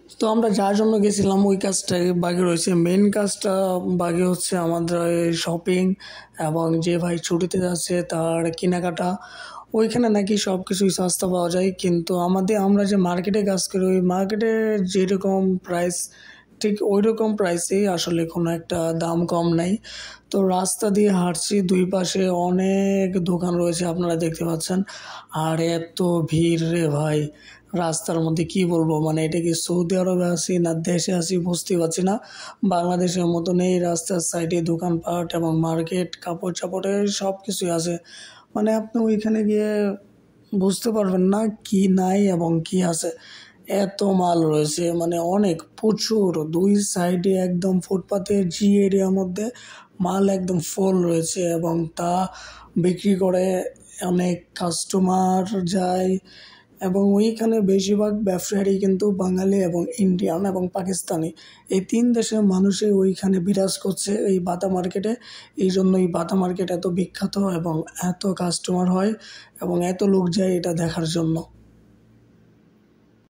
তো আমরা যার জন্য গেছিলাম ওই কাজটাই বাকি রয়েছে। মেন কাজটা বাকি হচ্ছে আমাদের শপিং এবং যে ভাই ছুটিতে যাচ্ছে তার কেনাকাটা। ওইখানে নাকি সব কিছুই সস্তা পাওয়া যায়, কিন্তু আমরা যে মার্কেটে কাজ করি ওই মার্কেটে যেরকম প্রাইস ঠিক ওই রকম প্রাইসেই আসলে কোনো একটা দাম কম নাই। তো রাস্তা দিয়ে হাঁটছি, দুই পাশে অনেক দোকান রয়েছে আপনারা দেখতে পাচ্ছেন। আর এত ভিড় রে ভাই, রাস্তার মধ্যে কি বলবো, মানে এটা কি সৌদি আরবে আছি না দেশে আছি বুঝতে পারছি না। বাংলাদেশের মতো নেই, রাস্তার সাইডে দোকানপাট এবং মার্কেট, কাপড় চাপড়ের সব কিছুই আছে। মানে আপনি ওইখানে গিয়ে বুঝতে পারবেন না কি নাই এবং কি আছে। এত মাল রয়েছে, মানে অনেক প্রচুর, দুই সাইডে একদম ফুটপাতের জি এরিয়ার মধ্যে মাল একদম ফুল রয়েছে এবং তা বিক্রি করে অনেক কাস্টমার যায়। এবং ওইখানে বেশিরভাগ ব্যবসায়ী কিন্তু বাঙালি এবং ইন্ডিয়ান এবং পাকিস্তানি, এই তিন দেশের মানুষই ওইখানে বিরাজ করছে এই বাটা মার্কেটে। এই জন্য এই বাটা মার্কেট এত বিখ্যাত এবং এত কাস্টমার হয় এবং এত লোক যায় এটা দেখার জন্য।